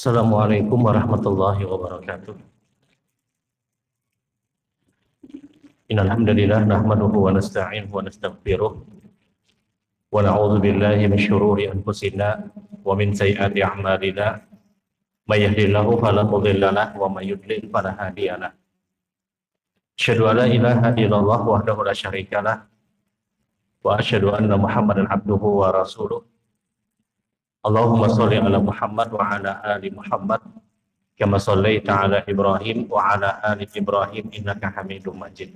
Assalamualaikum warahmatullahi wabarakatuh. Innal hamdalillah nahmaduhu wa nasta'inuhu wa nastaghfiruh wa na'udzu billahi min syururi anfusina wa min sayyiati a'malina. May yahdihillahu fala mudilla lahu wa may yudlil fala hadiya lahu. Asyhadu an la ilaha illallah wahdahu la syarika lah wa asyhadu anna Muhammadan abduhu wa rasuluh. Allahumma sholli ala Muhammad wa ala ali Muhammad kama shallaita ala Ibrahim wa ala ali Ibrahim innaka Hamidum Majid.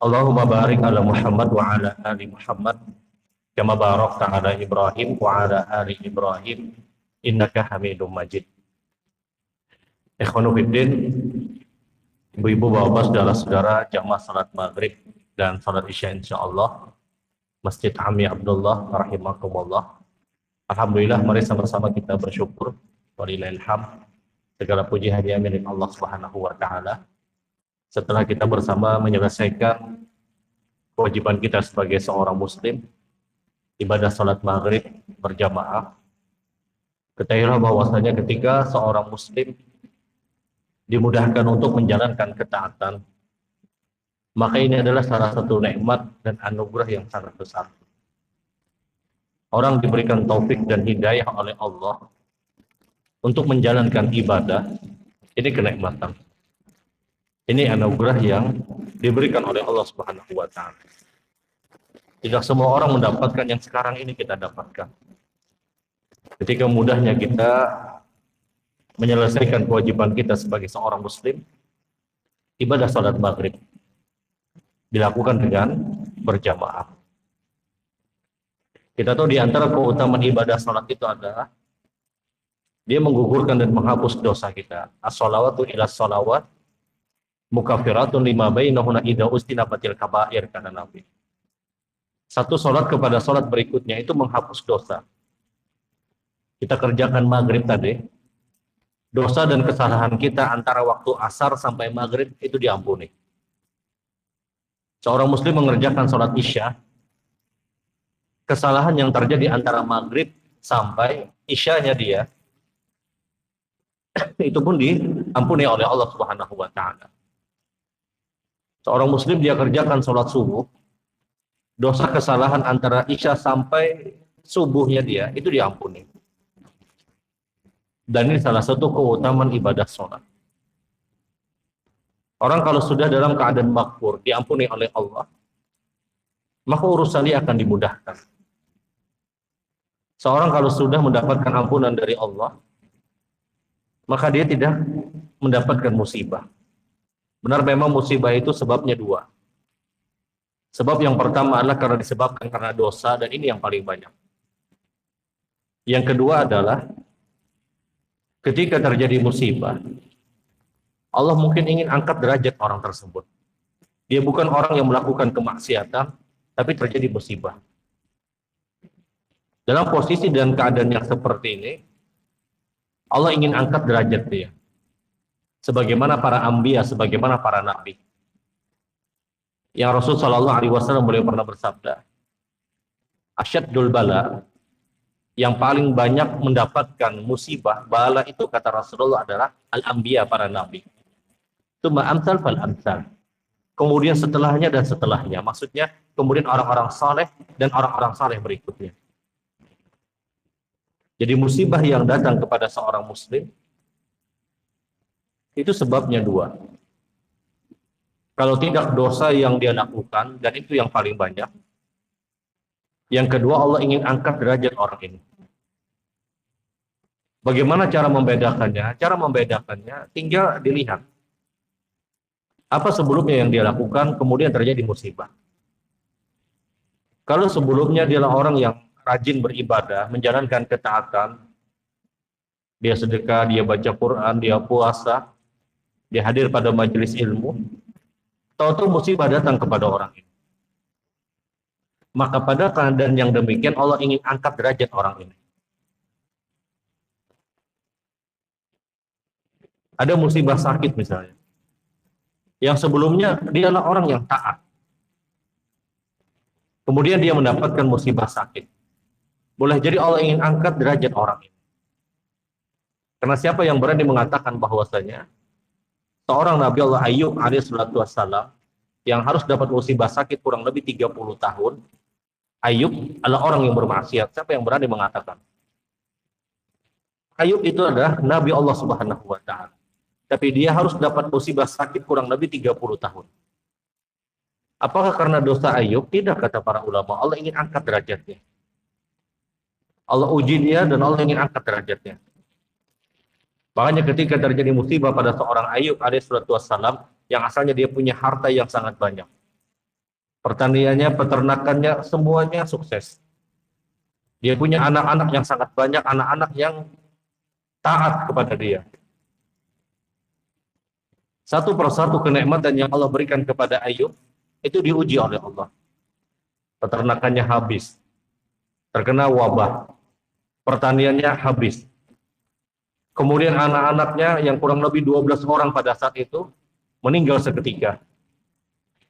Allahumma barik ala Muhammad wa ala ali Muhammad kama barakta ala Ibrahim wa ala ali Ibrahim innaka Hamidum Majid. Ikhwanu fiddin, ibu-ibu, bapak, saudara-saudara jamaah salat maghrib dan salat isya insyaallah Masjid Ami Abdullah rahimakumullah. Alhamdulillah, mari sama-sama kita bersyukur. Walillahilhamd, segala puji hanya milik Allah Subhanahu wa taala. Setelah kita bersama menyelesaikan kewajiban kita sebagai seorang muslim, ibadah salat maghrib berjamaah, ketahuilah bahwasanya ketika seorang muslim dimudahkan untuk menjalankan ketaatan, maka ini adalah salah satu nikmat dan anugerah yang sangat besar. Orang diberikan taufik dan hidayah oleh Allah untuk menjalankan ibadah, ini kenikmatan. Ini anugerah yang diberikan oleh Allah Subhanahu wa taala. Tidak semua orang mendapatkan yang sekarang ini kita dapatkan. Ketika mudahnya kita menyelesaikan kewajiban kita sebagai seorang muslim, ibadah salat maghrib dilakukan dengan berjamaah. Kita tahu di antara keutamaan ibadah salat itu adalah dia menggugurkan dan menghapus dosa kita. As-shalawatu ila shalawat mukaffiratun lima bainahunna idza ustinabatil kaba'ir, kata Nabi. Satu salat kepada salat berikutnya itu menghapus dosa. Kita kerjakan maghrib tadi, dosa dan kesalahan kita antara waktu asar sampai maghrib itu diampuni. Seorang muslim mengerjakan salat isya, kesalahan yang terjadi antara maghrib sampai isyanya dia itu pun diampuni oleh Allah Subhanahu wa taala. Seorang muslim dia kerjakan sholat subuh, dosa kesalahan antara isya sampai subuhnya dia itu diampuni. Dan ini salah satu keutamaan ibadah sholat. Orang kalau sudah dalam keadaan makfur, diampuni oleh Allah, maka urusannya akan dimudahkan. Seorang kalau sudah mendapatkan ampunan dari Allah, maka dia tidak mendapatkan musibah. Benar, memang musibah itu sebabnya dua. Sebab yang pertama adalah karena disebabkan karena dosa, dan ini yang paling banyak. Yang kedua adalah ketika terjadi musibah, Allah mungkin ingin angkat derajat orang tersebut. Dia bukan orang yang melakukan kemaksiatan, tapi terjadi musibah. Dalam posisi dan keadaan yang seperti ini, Allah ingin angkat derajat dia. Sebagaimana para anbiya, sebagaimana para nabi. Yang Rasul Shallallahu Alaihi Wasallam beliau pernah bersabda, asyaddul bala, yang paling banyak mendapatkan musibah, bala itu kata Rasulullah adalah al-anbiya, para nabi. Tsumma amsal fal amsal. Kemudian setelahnya dan setelahnya. Maksudnya kemudian orang-orang saleh dan orang-orang saleh berikutnya. Jadi musibah yang datang kepada seorang muslim itu sebabnya dua. Kalau tidak dosa yang dia lakukan, dan itu yang paling banyak. Yang kedua, Allah ingin angkat derajat orang ini. Bagaimana cara membedakannya? Cara membedakannya tinggal dilihat. Apa sebelumnya yang dia lakukan, kemudian terjadi musibah. Kalau sebelumnya dia adalah orang yang rajin beribadah, menjalankan ketaatan, dia sedekah, dia baca Quran, dia puasa, dia hadir pada majelis ilmu, tahu-tahu musibah datang kepada orang ini. Maka pada keadaan yang demikian Allah ingin angkat derajat orang ini. Ada musibah sakit misalnya, yang sebelumnya dia adalah orang yang taat, kemudian dia mendapatkan musibah sakit. Boleh jadi Allah ingin angkat derajat orang ini. Karena siapa yang berani mengatakan bahwasanya seorang Nabi Allah Ayub alaihissalatu wassalam yang harus dapat musibah sakit kurang lebih 30 tahun, Ayub adalah orang yang bermaksiat. Siapa yang berani mengatakan? Ayub itu adalah Nabi Allah Subhanahu wa taala. Tapi dia harus dapat musibah sakit kurang lebih 30 tahun. Apakah karena dosa Ayub? Tidak, kata para ulama. Allah ingin angkat derajatnya. Allah uji dia dan Allah ingin angkat derajatnya. Makanya ketika terjadi musibah pada seorang Ayub alaihissalatu wassalam, yang asalnya dia punya harta yang sangat banyak. Pertaniannya, peternakannya, semuanya sukses. Dia punya anak-anak yang sangat banyak, anak-anak yang taat kepada dia. Satu persatu kenikmatan yang Allah berikan kepada Ayub, itu diuji oleh Allah. Peternakannya habis, terkena wabah, pertaniannya habis. Kemudian anak-anaknya yang kurang lebih 12 orang pada saat itu meninggal seketika.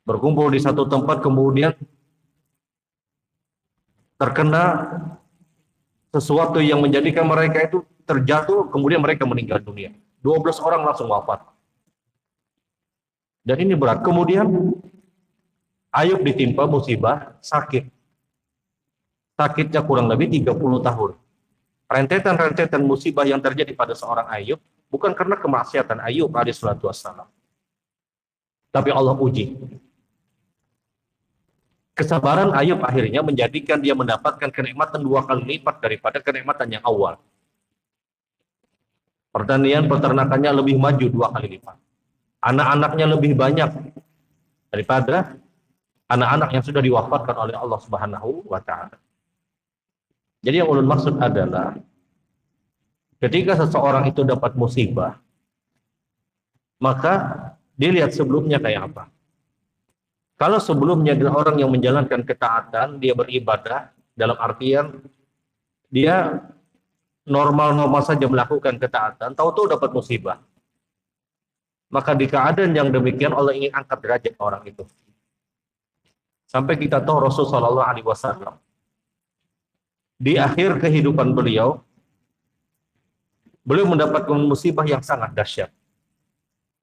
Berkumpul di satu tempat, kemudian terkena sesuatu yang menjadikan mereka itu terjatuh, kemudian mereka meninggal dunia. 12 orang langsung wafat. Dan ini berat. Kemudian Ayub ditimpa musibah sakit. Sakitnya kurang lebih 30 tahun. Rentetan-rentetan musibah yang terjadi pada seorang Ayub bukan karena kemaksiatan Ayub alaihissalatu wassalam. Tapi Allah uji. Kesabaran Ayub akhirnya menjadikan dia mendapatkan kenikmatan 2 kali lipat daripada kenikmatan yang awal. Pertanian, peternakannya lebih maju 2 kali lipat. Anak-anaknya lebih banyak daripada anak-anak yang sudah diwafatkan oleh Allah Subhanahu wa taala. Jadi yang ulun maksud adalah ketika seseorang itu dapat musibah, maka dilihat sebelumnya kayak apa. Kalau sebelumnya adalah orang yang menjalankan ketaatan, dia beribadah, dalam artian dia normal-normal saja melakukan ketaatan, tahu-tahu dapat musibah. Maka di keadaan yang demikian Allah ingin angkat derajat orang itu. Sampai kita tahu Rasulullah Shallallahu Alaihi Wasallam di akhir kehidupan beliau mendapatkan musibah yang sangat dahsyat.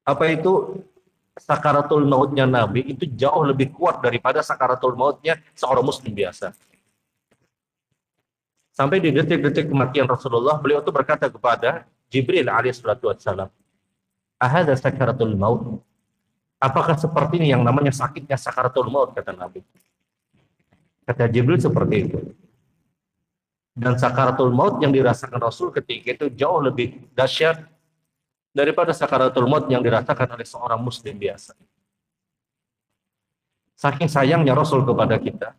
Apa itu? Sakaratul mautnya Nabi itu jauh lebih kuat daripada sakaratul mautnya seorang muslim biasa. Sampai di detik-detik kematian Rasulullah, beliau itu berkata kepada Jibril alaihissalatu wassalam, "Ahadza sakaratul maut?" Apakah seperti ini yang namanya sakitnya sakaratul maut, kata Nabi. Kata Jibril, seperti itu. Dan sakaratul maut yang dirasakan Rasul ketika itu jauh lebih dahsyat daripada sakaratul maut yang dirasakan oleh seorang muslim biasa. Saking sayangnya Rasul kepada kita,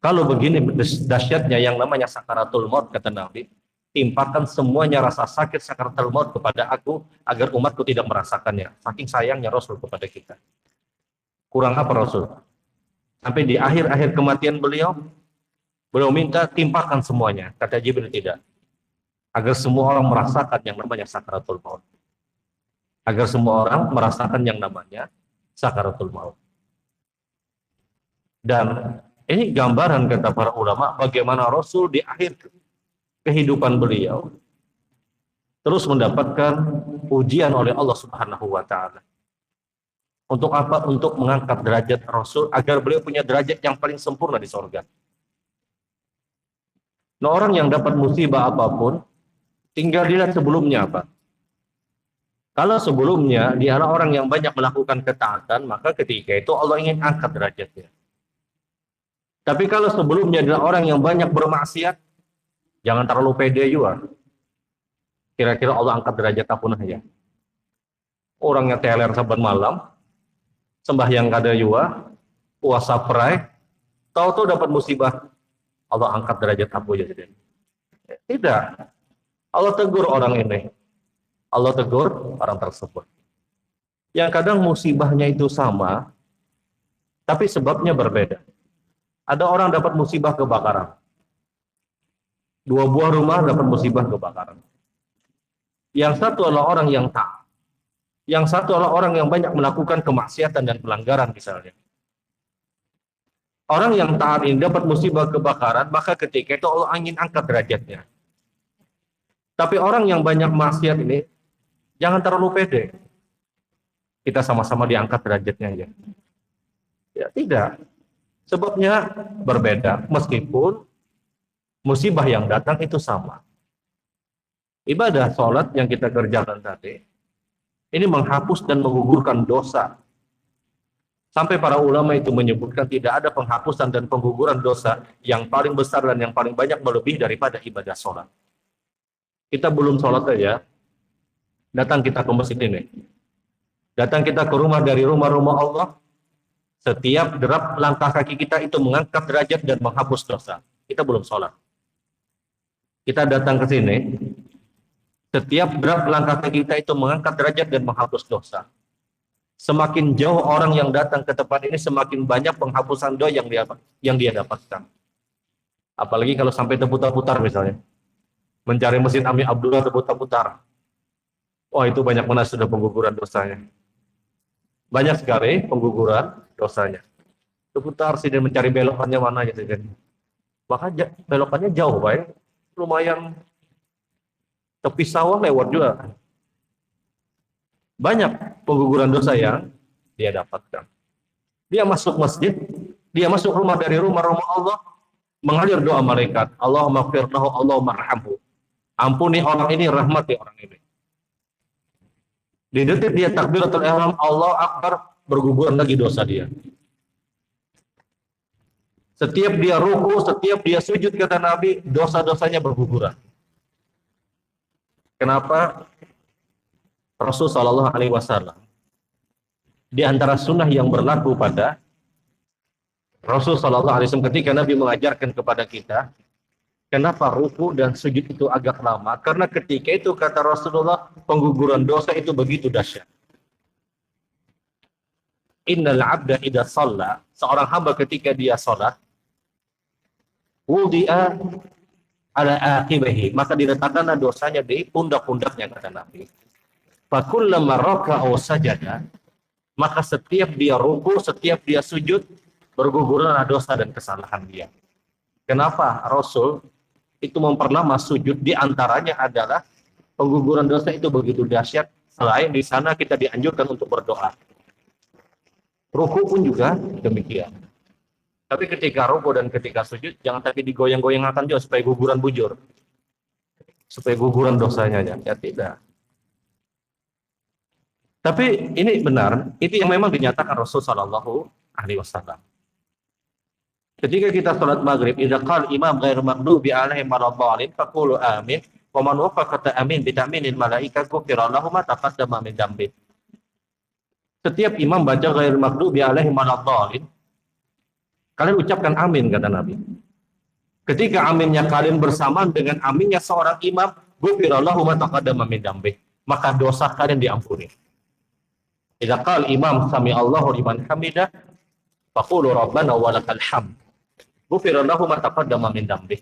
kalau begini dahsyatnya yang namanya sakaratul maut, kata Nabi, timpakan semuanya rasa sakit sakaratul maut kepada aku agar umatku tidak merasakannya. Saking sayangnya Rasul kepada kita. Kurang apa Rasul? Sampai di akhir-akhir kematian beliau minta timpakan semuanya. Kata Jibril, tidak. Agar semua orang merasakan yang namanya sakaratul maut. Agar semua orang merasakan yang namanya sakaratul maut. Dan ini gambaran, kata para ulama, bagaimana Rasul di akhir kehidupan beliau terus mendapatkan ujian oleh Allah Subhanahu wa taala. Untuk apa? Untuk mengangkat derajat Rasul agar beliau punya derajat yang paling sempurna di surga. Nah, orang yang dapat musibah apapun, tinggal dilihat sebelumnya apa. Kalau sebelumnya dia adalah orang yang banyak melakukan ketaatan, maka ketika itu Allah ingin angkat derajatnya. Tapi kalau sebelumnya adalah orang yang banyak bermaksiat, jangan terlalu pede juga. Kira-kira Allah angkat derajat apa ya? Orangnya teler saban malam, sembahyang kada juga, puasa perai, tahu-tahu dapat musibah, Allah angkat derajat apa ya? Tidak. Allah tegur orang ini. Allah tegur orang tersebut. Yang kadang musibahnya itu sama, tapi sebabnya berbeda. Ada orang dapat musibah kebakaran. 2 buah rumah dapat musibah kebakaran. Yang satu adalah orang yang taat. Yang satu adalah orang yang banyak melakukan kemaksiatan dan pelanggaran misalnya. Orang yang taat ini dapat musibah kebakaran, maka ketika itu Allah ingin angkat derajatnya. Tapi orang yang banyak maksiat ini jangan terlalu pede. Kita sama-sama diangkat derajatnya aja. Ya tidak. Sebabnya berbeda meskipun musibah yang datang itu sama. Ibadah sholat yang kita kerjakan tadi ini menghapus dan menggugurkan dosa. Sampai para ulama itu menyebutkan tidak ada penghapusan dan pengguguran dosa yang paling besar dan yang paling banyak melebihi daripada ibadah sholat. Kita belum sholat aja, datang kita ke masjid ini. Datang kita ke rumah dari rumah-rumah Allah, setiap derap langkah kaki kita itu mengangkat derajat dan menghapus dosa. Kita belum sholat. Kita datang ke sini, setiap derap langkah kaki kita itu mengangkat derajat dan menghapus dosa. Semakin jauh orang yang datang ke tempat ini, semakin banyak penghapusan dosa yang dia dapatkan. Apalagi kalau sampai terputar-putar misalnya. Mencari Masjid Ami Abdullah terputar-putar. Oh, itu banyak mana sudah pengguguran dosanya. Banyak sekali pengguguran dosanya. Terputar sih dan mencari belokannya mana gitu kan. Maka belokannya jauh, baik. Lumayan tepi sawah lewat juga. Banyak pengguguran dosa yang dia dapatkan. Dia masuk masjid, dia masuk rumah dari rumah-rumah Allah, mengalir doa malaikat. Allahumma ighfir lahu, Allahumma arhamhu. Ampuni orang ini, rahmati orang ini. Di detik dia takbiratul ihram, Allah akbar, berguguran lagi dosa dia. Setiap dia ruku, setiap dia sujud, kata Nabi, dosa-dosanya berguguran. Kenapa? Rasul Shallallahu Alaihi Wasallam di antara sunnah yang berlaku pada Rasul Shallallahu Alaihi Wasallam ketika Nabi mengajarkan kepada kita, kenapa ruku dan sujud itu agak lama? Karena ketika itu kata Rasulullah, pengguguran dosa itu begitu dahsyat. Innal abda idza shalla, seorang hamba ketika dia salat, wudi'a ala aqibihi, maka diletakkanlah dosanya di pundak-pundaknya, kata Nabi. Fakullama raka'u sajada, maka setiap dia ruku, setiap dia sujud, bergugurlah dosa dan kesalahan dia. Kenapa Rasul itu memperlama sujud? Di antaranya adalah pengguguran dosa itu begitu dahsyat. Selain di sana kita dianjurkan untuk berdoa. Ruku pun juga demikian. Tapi ketika ruku dan ketika sujud, jangan tapi digoyang-goyangkan juga supaya guguran bujur, supaya guguran dosanya ya tidak. Tapi ini benar, itu yang memang dinyatakan Rasul Shallallahu Alaihi Wasallam. Ketika kita sholat maghrib, idza qala imam ghairu maghdubi alaihim waladdallin faqulu amin, wa man wafaqa amin bi ta'minil malaika ghufira lahu ma taqaddama min dzambi. Setiap imam baca ghairu maghdubi alaihim waladdallin, kalian ucapkan amin, kata Nabi. Ketika aminnya kalian bersamaan dengan aminnya seorang imam, ghufira lahu ma taqaddama min dzambi, maka dosa kalian diampuni. Idza qala imam sami Allahu liman hamidah faqulu rabbana walakal hamd ghufira lahu ma taqaddama min dzambi.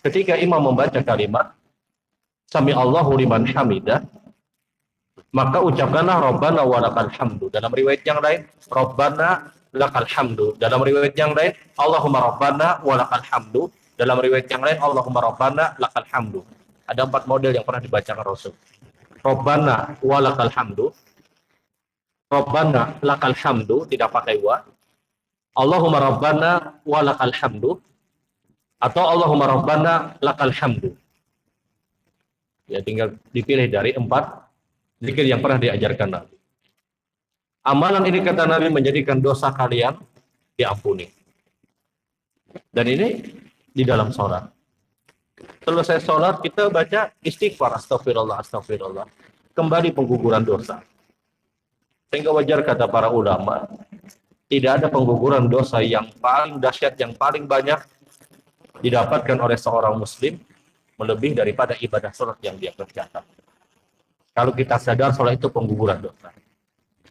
Ketika imam membaca kalimat sami Allahu liman hamidah, maka ucapkanlah rabbana walakal hamdu. Dalam riwayat yang lain rabbana lakal hamdu. Dalam riwayat yang lain Allahumma rabbana walakal hamdu. Dalam riwayat yang lain Allahumma rabbana lakal hamdu. Ada 4 model yang pernah dibacakan Rasul. Rabbana walakal hamdu, Rabbana lakal hamdu, tidak pakai wa. Allahumma rabbana wa lakal hamdu, atau Allahumma rabbana lakal hamdu. Ya, tinggal dipilih dari 4 zikir yang pernah diajarkan Nabi. Amalan ini, kata Nabi, menjadikan dosa kalian diampuni. Dan ini di dalam sholat. Selesai sholat kita baca istighfar, astagfirullah, astagfirullah. Kembali pengguguran dosa. Sehingga wajar kata para ulama, tidak ada pengguguran dosa yang paling dahsyat, yang paling banyak didapatkan oleh seorang muslim melebihi daripada ibadah sholat yang dia kerjakan. Kalau kita sadar sholat itu pengguguran dosa.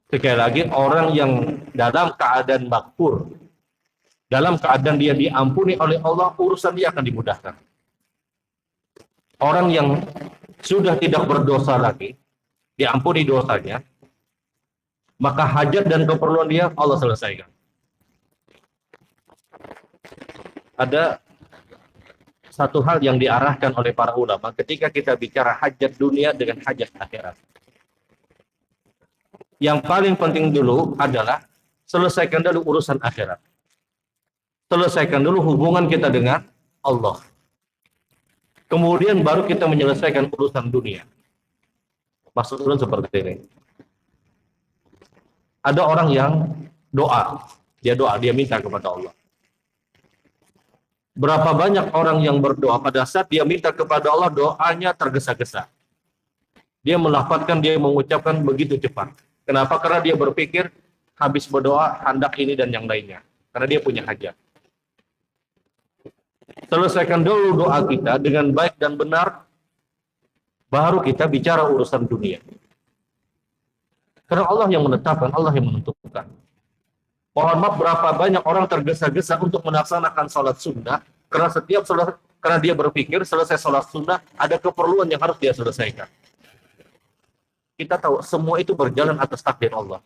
Sekali lagi, orang yang dalam keadaan makfur, dalam keadaan dia diampuni oleh Allah, urusan dia akan dimudahkan. Orang yang sudah tidak berdosa lagi, diampuni dosanya, maka hajat dan keperluan dia Allah selesaikan. Ada satu hal yang diarahkan oleh para ulama ketika kita bicara hajat dunia dengan hajat akhirat. Yang paling penting dulu adalah selesaikan dulu urusan akhirat. Selesaikan dulu hubungan kita dengan Allah. Kemudian baru kita menyelesaikan urusan dunia. Maksudnya seperti ini. Ada orang yang doa, dia minta kepada Allah. Berapa banyak orang yang berdoa pada saat dia minta kepada Allah, doanya tergesa-gesa. Dia melafazkan, dia mengucapkan begitu cepat. Kenapa? Karena dia berpikir habis berdoa hendak ini dan yang lainnya. Karena dia punya hajat. Selesaikan dulu doa kita dengan baik dan benar, baru kita bicara urusan dunia. Karena Allah yang menetapkan, Allah yang menentukan. Mohon maaf, berapa banyak orang tergesa-gesa untuk melaksanakan sholat sunnah, karena dia berpikir selesai sholat sunnah ada keperluan yang harus dia selesaikan. Kita tahu semua itu berjalan atas takdir Allah.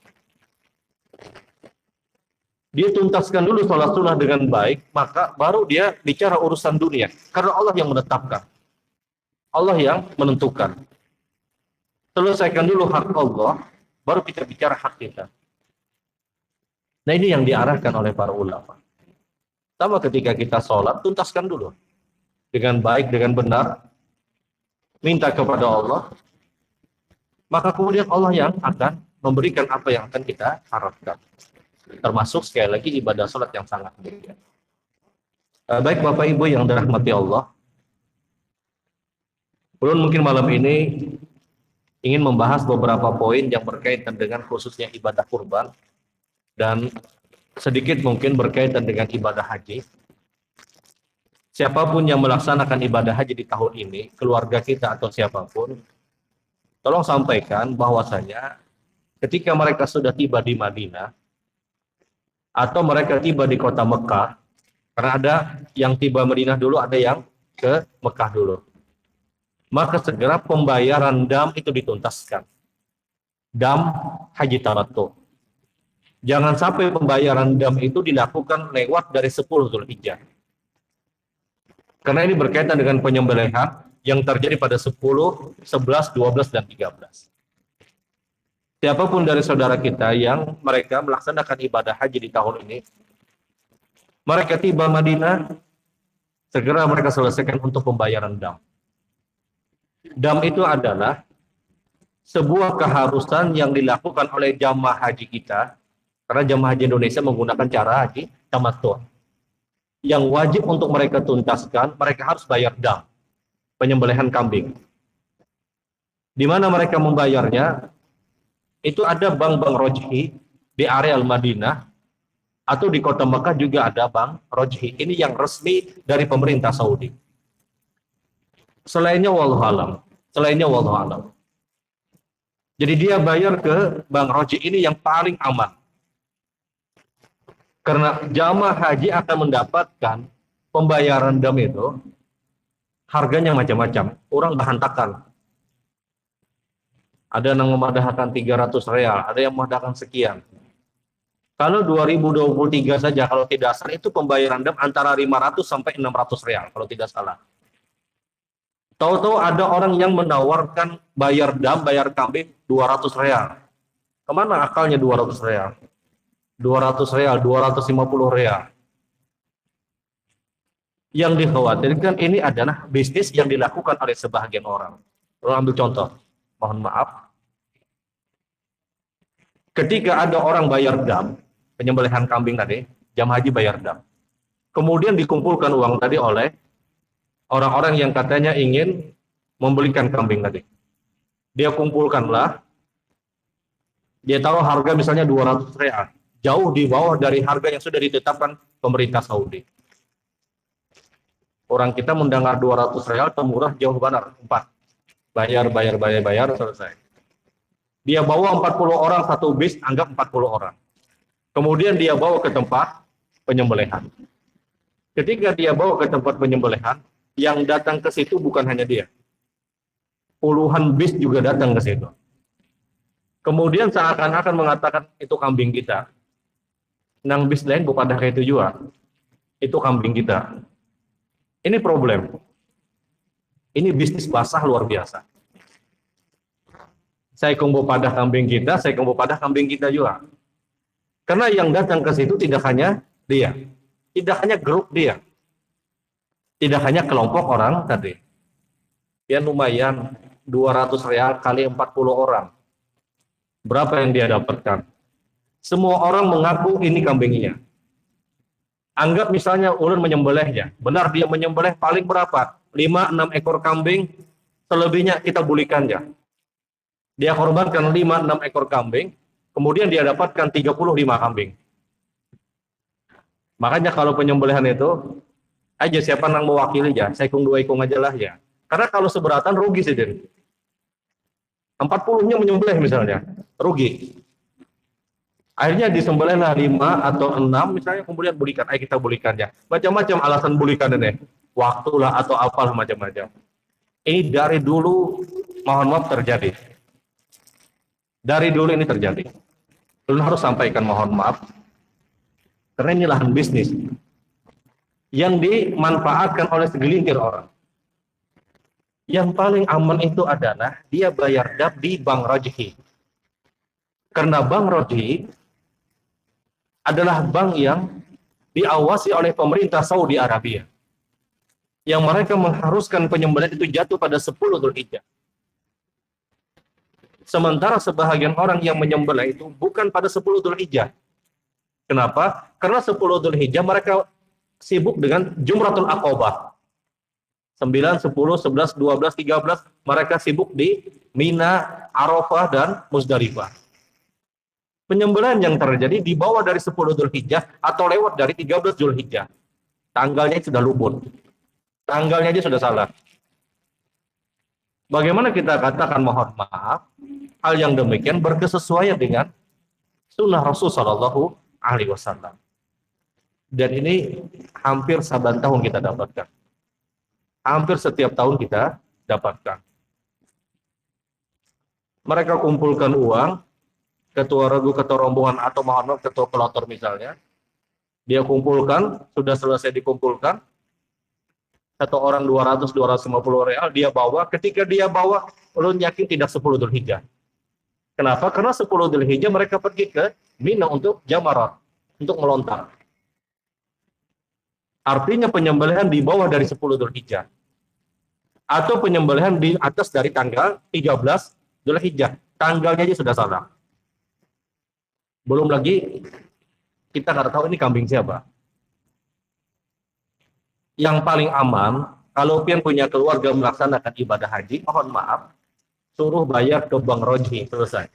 Dia tuntaskan dulu sholat sunnah dengan baik, maka baru dia bicara urusan dunia. Karena Allah yang menetapkan, Allah yang menentukan. Selesaikan dulu hak Allah, baru kita bicara hak kita. Nah, ini yang diarahkan oleh para ulama. Sama ketika kita sholat, tuntaskan dulu. Dengan baik, dengan benar. Minta kepada Allah. Maka kemudian Allah yang akan memberikan apa yang akan kita harapkan. Termasuk sekali lagi ibadah sholat yang sangat mulia. Baik Bapak Ibu yang dirahmati Allah. Belum mungkin malam ini ingin membahas beberapa poin yang berkaitan dengan khususnya ibadah kurban. Dan sedikit mungkin berkaitan dengan ibadah haji. Siapapun yang melaksanakan ibadah haji di tahun ini, keluarga kita atau siapapun, tolong sampaikan bahwasanya ketika mereka sudah tiba di Madinah, atau mereka tiba di kota Mekah, karena ada yang tiba Madinah dulu, ada yang ke Mekah dulu, maka segera pembayaran dam itu dituntaskan. Dam haji tamattu. Jangan sampai pembayaran dam itu dilakukan lewat dari 10 Zulhijjah. Karena ini berkaitan dengan penyembelihan yang terjadi pada 10, 11, 12, dan 13. Siapapun dari saudara kita yang mereka melaksanakan ibadah haji di tahun ini, mereka tiba Madinah, segera mereka selesaikan untuk pembayaran dam. Dam itu adalah sebuah keharusan yang dilakukan oleh jamaah haji kita. Karena jamaah haji Indonesia menggunakan cara haji tamattu. Yang wajib untuk mereka tuntaskan, mereka harus bayar dam, penyembelihan kambing. Di mana mereka membayarnya? Itu ada bank-bank rojhi di area Madinah, atau di kota Mekah juga ada bank rojhi. Ini yang resmi dari pemerintah Saudi. Selainnya wallahu alam. Jadi dia bayar ke bank rojhi ini yang paling aman. Karena jamaah haji akan mendapatkan pembayaran dam itu, harganya macam-macam. Orang bahantakan. Ada yang memadahkan 300 real, ada yang memadahkan sekian. Kalau 2023 saja, kalau tidak salah, itu pembayaran dam antara 500 sampai 600 real, kalau tidak salah. Tahu-tahu ada orang yang menawarkan bayar dam, bayar kambing 200 real. Kemana akalnya 200 real? 200 real, 250 real. Yang dikhawatirkan ini adalah bisnis yang dilakukan oleh sebahagian orang. Ambil contoh, mohon maaf. Ketika ada orang bayar dam, penyembelihan kambing tadi, jamaah haji bayar dam. Kemudian dikumpulkan uang tadi oleh orang-orang yang katanya ingin membelikan kambing tadi. Dia kumpulkanlah, dia taruh harga misalnya 200 real. Jauh di bawah dari harga yang sudah ditetapkan pemerintah Saudi. Orang kita mendengar 200 real, temurah jauh benar, 4. Bayar, selesai. Dia bawa 40 orang satu bis, anggap 40 orang. Kemudian dia bawa ke tempat penyembelihan. Ketika dia bawa ke tempat penyembelihan, yang datang ke situ bukan hanya dia. Puluhan bis juga datang ke situ. Kemudian seakan-akan mengatakan itu kambing kita. Nang bis lain bukan dah kayak itu juga. Itu kambing kita. Ini problem. Ini bisnis basah luar biasa. Saya kumpul padah kambing kita, saya kumpul padah kambing kita juga. Karena yang datang ke situ tidak hanya dia, tidak hanya grup dia, tidak hanya kelompok orang tadi. Ya lumayan 200 real kali 40 orang. Berapa yang dia dapatkan? Semua orang mengaku ini kambingnya. Anggap misalnya ulun menyembelihnya. Benar dia menyembelih paling berapa? 5-6 ekor kambing, selebihnya kita bulikannya. Dia korbankan 5-6 ekor kambing, kemudian dia dapatkan 35 kambing. Makanya kalau penyembelihan itu, aja siapa yang mewakili ya, saya ikung 2 ikung aja lah ya. Karena kalau seberatan rugi sih, 40-nya menyembelih misalnya, rugi. Akhirnya disembelihlah 5 atau 6 misalnya, kemudian bulikan, ayo kita bulikannya. Macam-macam alasan bulikan ini, waktulah atau apalah macam-macam. Ini dari dulu, mohon maaf terjadi. Dari dulu ini terjadi. Belum harus sampaikan mohon maaf, karena ini lahan bisnis yang dimanfaatkan oleh segelintir orang. Yang paling aman itu adalah dia bayar dab di Bank Rajhi. Karena Bank Rajhi adalah bank yang diawasi oleh pemerintah Saudi Arabia. Yang mereka mengharuskan penyembelihan itu jatuh pada 10 Dzulhijjah. Sementara sebahagian orang yang menyembelih itu bukan pada 10 Dzulhijjah. Kenapa? Karena 10 Dzulhijjah mereka sibuk dengan Jumratul Aqabah. 9, 10, 11, 12, 13 mereka sibuk di Mina, Arafah dan Muzdalifah. Penyembelihan yang terjadi di bawah dari 10 Dzulhijjah atau lewat dari 13 Dzulhijjah. Tanggalnya sudah luput. Tanggalnya aja sudah salah. Bagaimana kita katakan mohon maaf, hal yang demikian berkesesuaian dengan sunnah Rasul Shallallahu Alaihi Wasallam. Dan ini hampir saban tahun kita dapatkan. Hampir setiap tahun kita dapatkan. Mereka kumpulkan uang, ketua regu, ketua rombongan, atau mohon maaf ketua pelotor misalnya. Dia kumpulkan, sudah selesai dikumpulkan, satu orang 200-250 real, dia bawa. Ketika dia bawa, ulun yakin tidak 10 Dzulhijjah. Kenapa? Karena 10 Dzulhijjah mereka pergi ke Mina untuk jamarat, untuk melontar. Artinya penyembelihan di bawah dari 10 Dzulhijjah. Atau penyembelihan di atas dari tanggal 13 Dzulhijjah. Tanggalnya aja sudah salah. Belum lagi kita nggak tahu ini kambing siapa. Yang paling aman, kalau pian punya keluarga melaksanakan ibadah haji, mohon maaf, suruh bayar ke Bank Rajhi, selesai.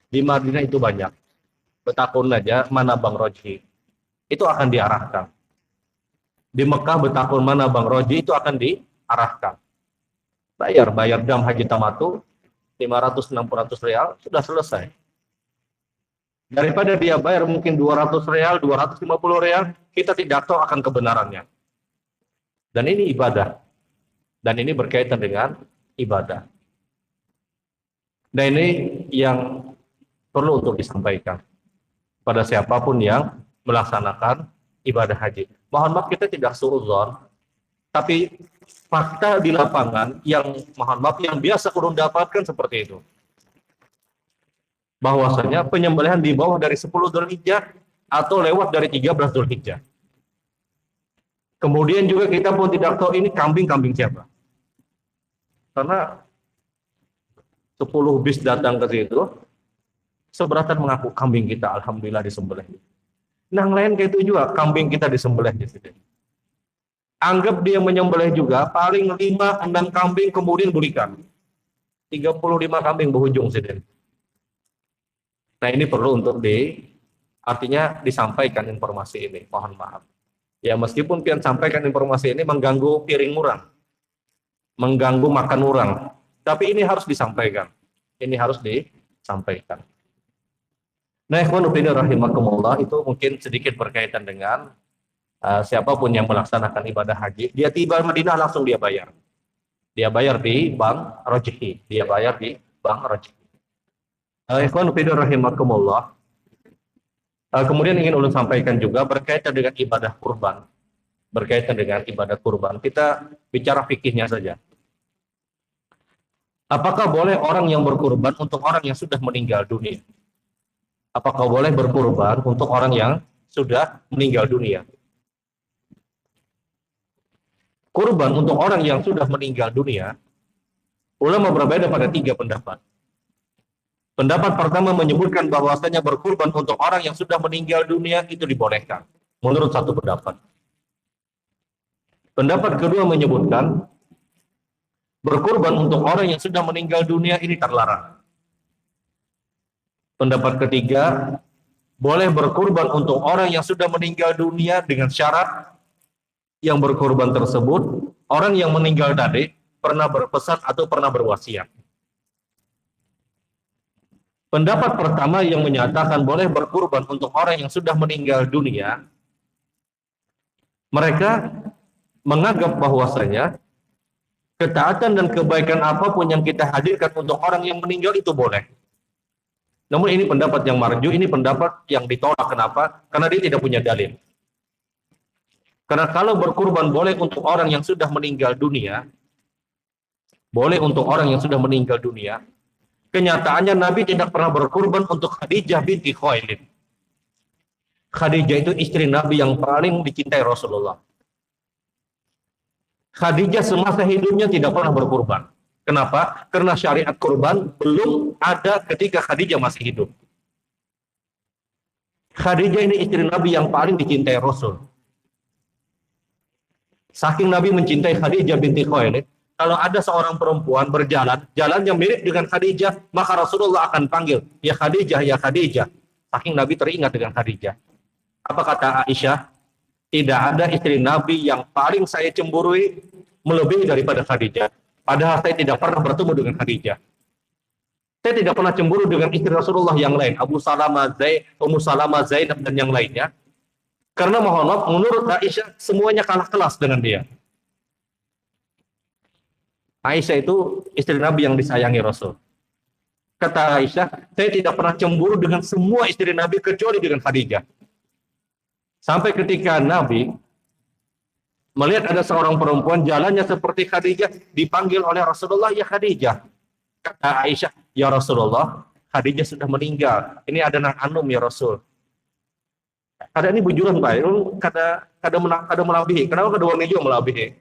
Di Madinah itu banyak. Betakun aja mana Bank Rajhi, itu akan diarahkan. Di Mekah betakun mana Bank Rajhi, itu akan diarahkan. Bayar dam haji tamatu, 500-600 real, sudah selesai. Daripada dia bayar mungkin 200 real, 250 real, kita tidak tahu akan kebenarannya. Dan ini ibadah. Dan ini berkaitan dengan ibadah. Dan ini yang perlu untuk disampaikan pada siapapun yang melaksanakan ibadah haji. Mohon maaf kita tidak suudzon, tapi fakta di lapangan yang mohon maaf yang biasa kurang dapatkan seperti itu. Bahwasanya penyembelihan di bawah dari 10 Dzulhijjah atau lewat dari 13 Dzulhijjah. Kemudian juga kita pun tidak tahu ini kambing-kambing siapa. Karena 10 bis datang ke situ, seberatan mengaku kambing kita alhamdulillah disembelih. Yang lain kayak itu juga kambing kita disembelih di situ. Anggap dia menyembelih juga paling 5-6 kambing kemudian berikan. 35 kambing berujung sini. Nah ini perlu untuk artinya disampaikan informasi ini, mohon maaf. Ya meskipun pian sampaikan informasi ini mengganggu piring orang, mengganggu makan orang, tapi ini harus disampaikan. Ini harus disampaikan. Nah, ikhwan fillah rahimakumullah, itu mungkin sedikit berkaitan dengan siapapun yang melaksanakan ibadah haji, dia tiba Madinah langsung dia bayar. Dia bayar di Bank Rajhi, dia bayar di Bank Rajhi. Ikhwan fillah rahimakumullah. Kemudian ingin ulun sampaikan juga berkaitan dengan ibadah kurban. Berkaitan dengan ibadah kurban. Kita bicara fikihnya saja. Apakah boleh orang yang berkurban untuk orang yang sudah meninggal dunia? Apakah boleh berkurban untuk orang yang sudah meninggal dunia? Kurban untuk orang yang sudah meninggal dunia, ulama berbeda pada 3 pendapat. Pendapat pertama menyebutkan bahwasanya berkurban untuk orang yang sudah meninggal dunia itu dibolehkan, menurut satu pendapat. Pendapat kedua menyebutkan berkurban untuk orang yang sudah meninggal dunia ini terlarang. Pendapat ketiga, boleh berkurban untuk orang yang sudah meninggal dunia dengan syarat yang berkurban tersebut, orang yang meninggal tadi pernah berpesan atau pernah berwasiat. Pendapat pertama yang menyatakan boleh berkurban untuk orang yang sudah meninggal dunia, mereka menganggap bahwasanya ketaatan dan kebaikan apapun yang kita hadirkan untuk orang yang meninggal itu boleh. Namun ini pendapat yang marju, ini pendapat yang ditolak. Kenapa? Karena dia tidak punya dalil. Karena kalau berkurban boleh untuk orang yang sudah meninggal dunia, boleh untuk orang yang sudah meninggal dunia, kenyataannya Nabi tidak pernah berkurban untuk Khadijah binti Khuwailid. Khadijah itu istri Nabi yang paling dicintai Rasulullah. Khadijah semasa hidupnya tidak pernah berkurban. Kenapa? Karena syariat kurban belum ada ketika Khadijah masih hidup. Khadijah ini istri Nabi yang paling dicintai Rasul. Saking Nabi mencintai Khadijah binti Khuwailid, kalau ada seorang perempuan berjalan, jalannya mirip dengan Khadijah, maka Rasulullah akan panggil, ya Khadijah, ya Khadijah. Saking Nabi teringat dengan Khadijah. Apa kata Aisyah? Tidak ada istri Nabi yang paling saya cemburui melebihi daripada Khadijah. Padahal saya tidak pernah bertemu dengan Khadijah. Saya tidak pernah cemburu dengan istri Rasulullah yang lain, Abu Salamah, Ummu Salamah, Zainab, dan yang lainnya. Karena mohon maaf, menurut Aisyah, semuanya kalah kelas dengan dia. Aisyah itu istri Nabi yang disayangi Rasul. Kata Aisyah, saya tidak pernah cemburu dengan semua istri Nabi kecuali dengan Khadijah. Sampai ketika Nabi melihat ada seorang perempuan jalannya seperti Khadijah, dipanggil oleh Rasulullah, ya Khadijah. Kata Aisyah, ya Rasulullah, Khadijah sudah meninggal. Ini ada nang anum ya Rasul. Ada ini bujuran Pak, kada melabihi. Kenapa kedua ini juga melabihi?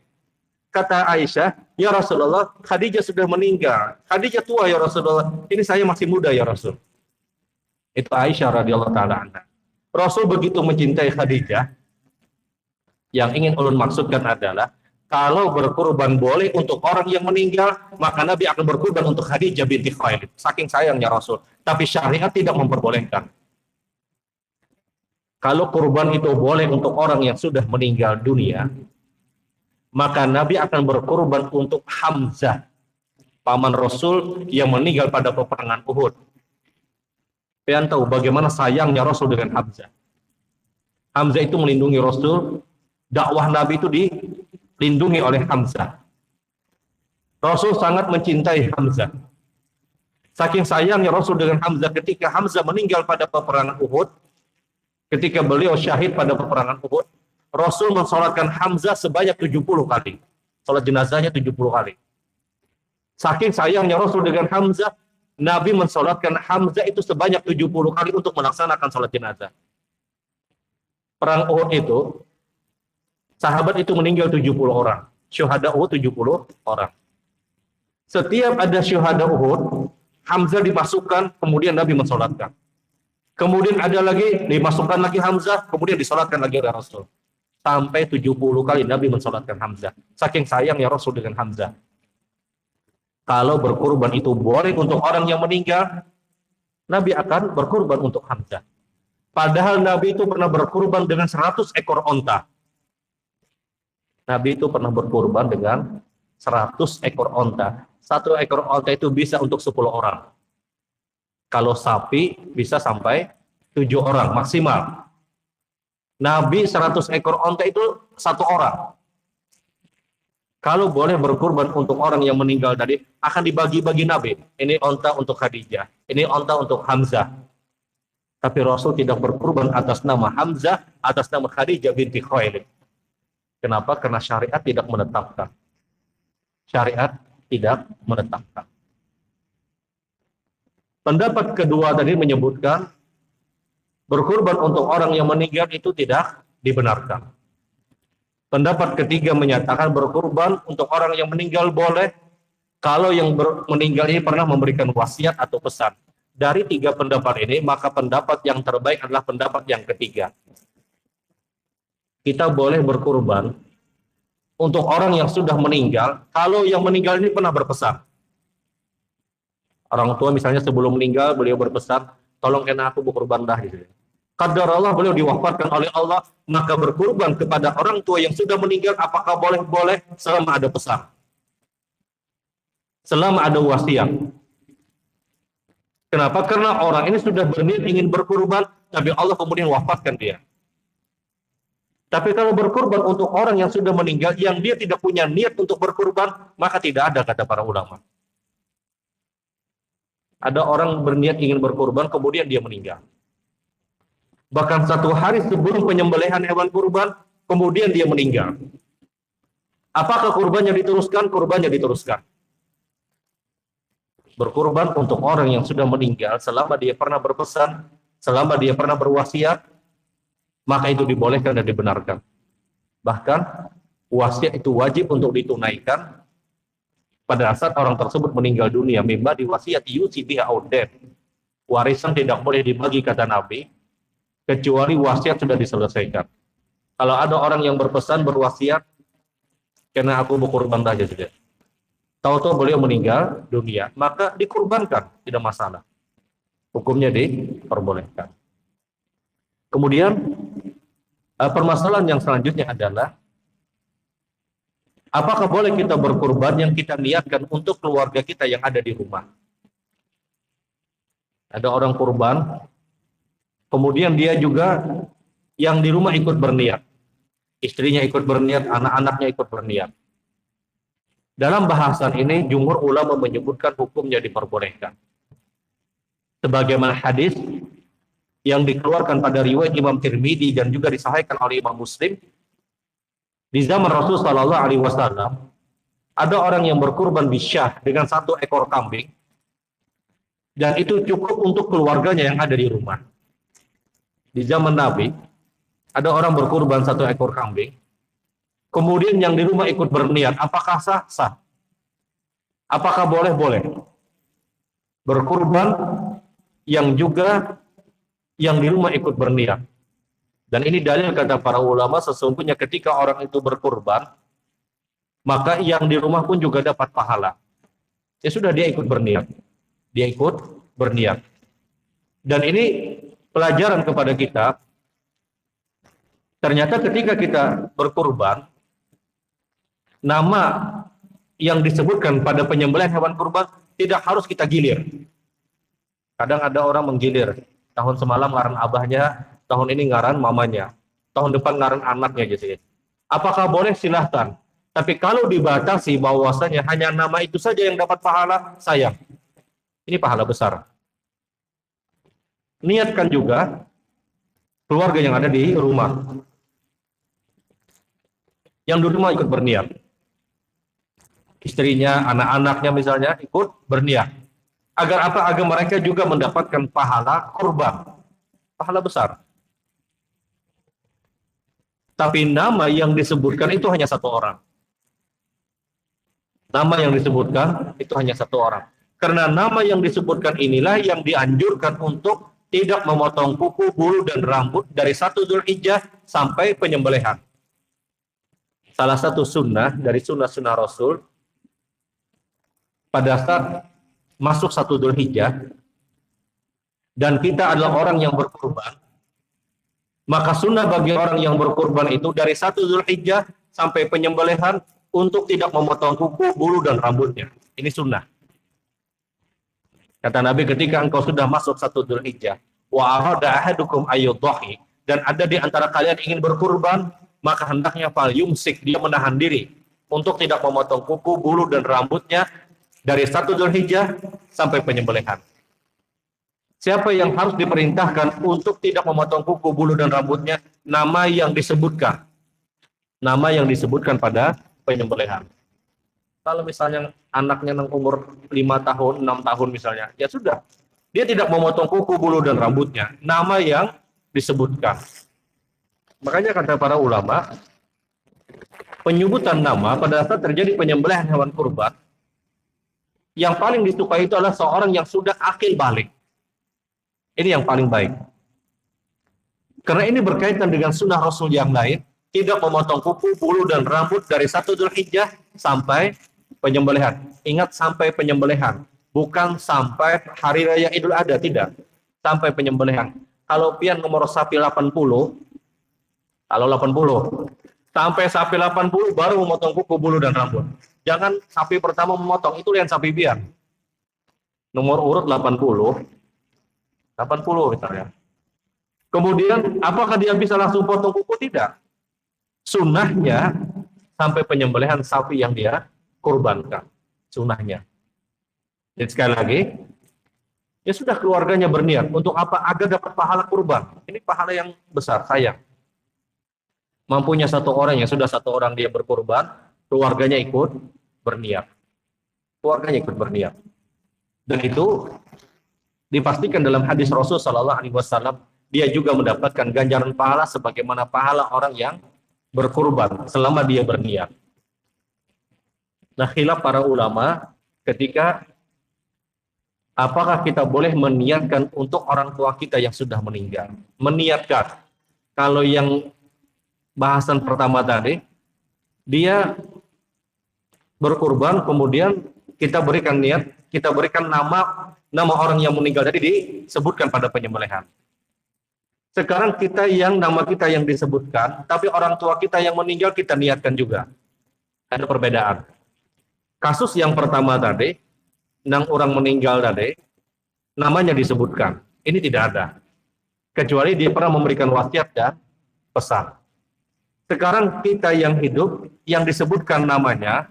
Kata Aisyah, ya Rasulullah, Khadijah sudah meninggal. Khadijah tua ya Rasulullah. Ini saya masih muda ya Rasul. Itu Aisyah radhiyallahu taala anha. Rasul begitu mencintai Khadijah. Yang ingin ulun maksudkan adalah kalau berkurban boleh untuk orang yang meninggal, maka Nabi akan berkurban untuk Khadijah binti Khuwailid. Saking sayangnya Rasul. Tapi syariat tidak memperbolehkan. Kalau kurban itu boleh untuk orang yang sudah meninggal dunia, maka Nabi akan berkurban untuk Hamzah, paman Rasul yang meninggal pada peperangan Uhud. Kalian tahu bagaimana sayangnya Rasul dengan Hamzah. Hamzah itu melindungi Rasul. Dakwah Nabi itu dilindungi oleh Hamzah. Rasul sangat mencintai Hamzah. Saking sayangnya Rasul dengan Hamzah, ketika Hamzah meninggal pada peperangan Uhud, ketika beliau syahid pada peperangan Uhud, Rasul mensolatkan Hamzah sebanyak 70 kali. Salat jenazahnya 70 kali. Saking sayangnya Rasul dengan Hamzah, Nabi mensolatkan Hamzah itu sebanyak 70 kali untuk melaksanakan salat jenazah. Perang Uhud itu, sahabat itu meninggal 70 orang. Syuhada Uhud 70 orang. Setiap ada syuhada Uhud, Hamzah dimasukkan, kemudian Nabi mensolatkan. Kemudian ada lagi, dimasukkan lagi Hamzah, kemudian disolatkan lagi oleh Rasul. Sampai 70 kali Nabi mensolatkan Hamzah. Saking sayang ya Rasul dengan Hamzah. Kalau berkurban itu boleh untuk orang yang meninggal, Nabi akan berkurban untuk Hamzah. Padahal Nabi itu pernah berkurban dengan 100 ekor onta. Nabi itu pernah berkurban dengan 100 ekor onta. Satu ekor onta itu bisa untuk 10 orang. Kalau sapi bisa sampai 7 orang maksimal. Nabi 100 ekor onta itu 1 orang. Kalau boleh berkurban untuk orang yang meninggal tadi, akan dibagi-bagi Nabi. Ini onta untuk Khadijah, ini onta untuk Hamzah. Tapi Rasul tidak berkurban atas nama Hamzah, atas nama Khadijah binti Khuwailid. Kenapa? Karena syariat tidak menetapkan. Syariat tidak menetapkan. Pendapat kedua tadi menyebutkan berkurban untuk orang yang meninggal itu tidak dibenarkan. Pendapat ketiga menyatakan berkurban untuk orang yang meninggal boleh kalau yang meninggal ini pernah memberikan wasiat atau pesan. Dari tiga pendapat ini, maka pendapat yang terbaik adalah pendapat yang ketiga. Kita boleh berkurban untuk orang yang sudah meninggal kalau yang meninggal ini pernah berpesan. Orang tua misalnya sebelum meninggal beliau berpesan, tolong kena aku berkurban dah gitu. Qadar Allah beliau diwafatkan oleh Allah, maka berkurban kepada orang tua yang sudah meninggal apakah boleh? Boleh selama ada pesan. Selama ada wasiat. Kenapa? Karena orang ini sudah berniat ingin berkurban, tapi Allah kemudian wafatkan dia. Tapi kalau berkurban untuk orang yang sudah meninggal, yang dia tidak punya niat untuk berkurban, maka tidak ada, kata para ulama. Ada orang berniat ingin berkurban, kemudian dia meninggal. Bahkan 1 hari sebelum penyembelihan hewan kurban, kemudian dia meninggal. Apakah kurbannya diteruskan? Kurbannya diteruskan. Berkurban untuk orang yang sudah meninggal, selama dia pernah berpesan, selama dia pernah berwasiat, maka itu dibolehkan dan dibenarkan. Bahkan wasiat itu wajib untuk ditunaikan pada saat orang tersebut meninggal dunia. Mimba diwasiat yusi biha audad. Warisan tidak boleh dibagi, kata Nabi, kecuali wasiat sudah diselesaikan. Kalau ada orang yang berpesan, berwasiat, karena aku berkurban saja sudah. Tahu-tahu beliau meninggal dunia, maka dikurbankan, tidak masalah. Hukumnya diperbolehkan. Kemudian permasalahan yang selanjutnya adalah apakah boleh kita berkurban yang kita niatkan untuk keluarga kita yang ada di rumah? Ada orang kurban, kemudian dia juga yang di rumah ikut berniat. Istrinya ikut berniat, anak-anaknya ikut berniat. Dalam bahasan ini, jumhur ulama menyebutkan hukumnya diperbolehkan. Sebagaimana hadis yang dikeluarkan pada riwayat Imam Tirmidzi dan juga disahihkan oleh Imam Muslim, di zaman Rasul Shallallahu Alaihi Wasallam ada orang yang berkurban bisyah dengan 1 ekor kambing, dan itu cukup untuk keluarganya yang ada di rumah. Di zaman Nabi ada orang berkurban 1 ekor kambing, kemudian yang di rumah ikut berniat. Apakah sah? Sah. Apakah boleh? Boleh. Berkurban yang juga yang di rumah ikut berniat. Dan ini dalil, kata para ulama, sesungguhnya ketika orang itu berkurban, maka yang di rumah pun juga dapat pahala. Ya sudah, dia ikut berniat. Dia ikut berniat. Dan ini pelajaran kepada kita. Ternyata ketika kita berkurban, nama yang disebutkan pada penyembelihan hewan kurban tidak harus kita gilir. Kadang ada orang menggilir. Tahun semalam ngaran abahnya, tahun ini ngaran mamanya, tahun depan ngaran anaknya gitu. Apakah boleh? Silahkan. Tapi kalau dibatasi bahwasanya hanya nama itu saja yang dapat pahala, sayang. Ini pahala besar. Niatkan juga keluarga yang ada di rumah. Yang di rumah ikut berniat. Istrinya, anak-anaknya misalnya ikut berniat. Agar apa? Agar mereka juga mendapatkan pahala kurban. Pahala besar. Tapi nama yang disebutkan itu hanya 1 orang. Nama yang disebutkan itu hanya 1 orang. Karena nama yang disebutkan inilah yang dianjurkan untuk tidak memotong kuku, bulu, dan rambut dari 1 Dzulhijjah sampai penyembelihan. Salah satu sunnah dari sunnah-sunnah Rasul, pada saat masuk 1 Dzulhijjah dan kita adalah orang yang berkurban, maka sunnah bagi orang yang berkurban itu dari 1 Dzulhijjah sampai penyembelihan untuk tidak memotong kuku, bulu, dan rambutnya. Ini sunnah. Kata Nabi, ketika engkau sudah masuk 1 Dzulhijjah, wa arada ahadukum ayyudhahi, dan ada di antara kalian ingin berkurban, maka hendaknya fal yumsik, dia menahan diri untuk tidak memotong kuku, bulu, dan rambutnya dari 1 Dzulhijjah sampai penyembelihan. Siapa yang harus diperintahkan untuk tidak memotong kuku, bulu, dan rambutnya? Nama yang disebutkan. Nama yang disebutkan pada penyembelihan. Kalau misalnya anaknya umur 5 tahun, 6 tahun misalnya, ya sudah. Dia tidak memotong kuku, bulu, dan rambutnya. Nama yang disebutkan. Makanya kata para ulama, penyebutan nama pada saat terjadi penyembelihan hewan kurban, yang paling disukai itu adalah seorang yang sudah akil balik. Ini yang paling baik. Karena ini berkaitan dengan sunnah Rasul yang lain, tidak memotong kuku, bulu, dan rambut dari 1 Dzulhijjah sampai penyembelihan. Ingat, sampai penyembelihan, bukan sampai hari raya Idul Adha, tidak. Sampai penyembelihan. Kalau pian nomor sapi 80, kalau 80, sampai sapi 80 baru memotong kuku, bulu, dan rambut. Jangan sapi pertama memotong, itu lihat sapi pian. Nomor urut 80 misalnya. Kemudian apakah dia bisa langsung potong kuku? Tidak. Sunnahnya sampai penyembelihan sapi yang dia kurbankan. Sunnahnya. Jadi sekali lagi, ya sudah, keluarganya berniat. Untuk apa? Agar dapat pahala kurban. Ini pahala yang besar, sayang. Mampunya satu orang, yang sudah satu orang dia berkurban, keluarganya ikut berniat. Keluarganya ikut berniat. Dan itu dipastikan dalam hadis Rasul Shallallahu Alaihi Wasallam, dia juga mendapatkan ganjaran pahala sebagaimana pahala orang yang berkurban selama dia berniat. Nah, khilaf para ulama ketika apakah kita boleh meniatkan untuk orang tua kita yang sudah meninggal. Meniatkan. Kalau yang bahasan pertama tadi, dia berkurban, kemudian kita berikan niat, kita berikan nama orang yang meninggal tadi disebutkan pada penyembelihan. Sekarang nama kita yang disebutkan, tapi orang tua kita yang meninggal kita niatkan juga. Ada perbedaan. Kasus yang pertama tadi, orang meninggal tadi, namanya disebutkan. Ini tidak ada. Kecuali dia pernah memberikan wasiat dan pesan. Sekarang kita yang hidup, yang disebutkan namanya,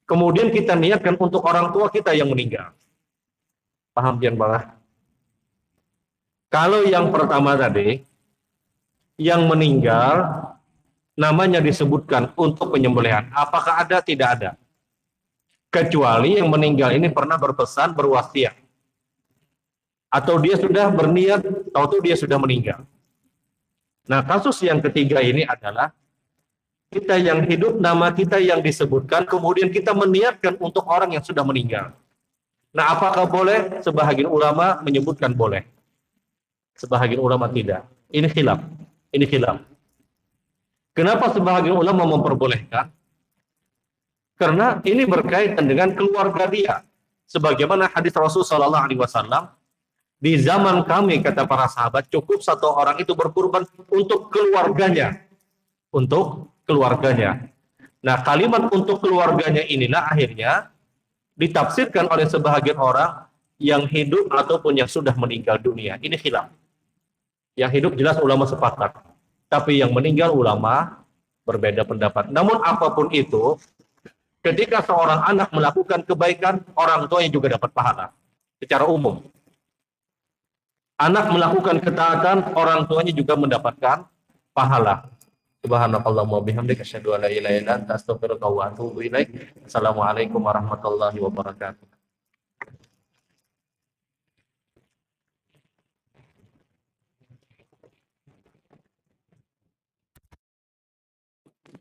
kemudian kita niatkan untuk orang tua kita yang meninggal. Paham Pian Bang? Kalau yang pertama tadi, yang meninggal, namanya disebutkan untuk penyembelihan. Apakah ada? Tidak ada. Kecuali yang meninggal ini pernah berpesan, berwasiat. Atau dia sudah berniat, atau dia sudah meninggal. Nah, kasus yang ketiga ini adalah kita yang hidup, nama kita yang disebutkan, kemudian kita meniatkan untuk orang yang sudah meninggal. Nah, apakah boleh? Sebahagian ulama menyebutkan boleh. Sebahagian ulama tidak. Ini khilaf. Ini khilaf. Kenapa sebahagian ulama memperbolehkan? Karena ini berkaitan dengan keluarga dia. Sebagaimana hadis Rasul Shallallahu Alaihi Wasallam, di zaman kami, kata para sahabat, cukup satu orang itu berkurban untuk keluarganya. Untuk keluarganya. Nah, kalimat untuk keluarganya inilah akhirnya ditafsirkan oleh sebahagian orang yang hidup ataupun yang sudah meninggal dunia. Ini khilaf. Yang hidup jelas ulama sepakat. Tapi yang meninggal ulama berbeda pendapat. Namun apapun itu, ketika seorang anak melakukan kebaikan, orang tuanya juga dapat pahala. Secara umum. Anak melakukan ketaatan, orang tuanya juga mendapatkan pahala. Subhanakallahumma bihamdika asyhadu an la ilaha illa anta astaghfiruka wa atubu ilaik. Assalamualaikum warahmatullahi wabarakatuh.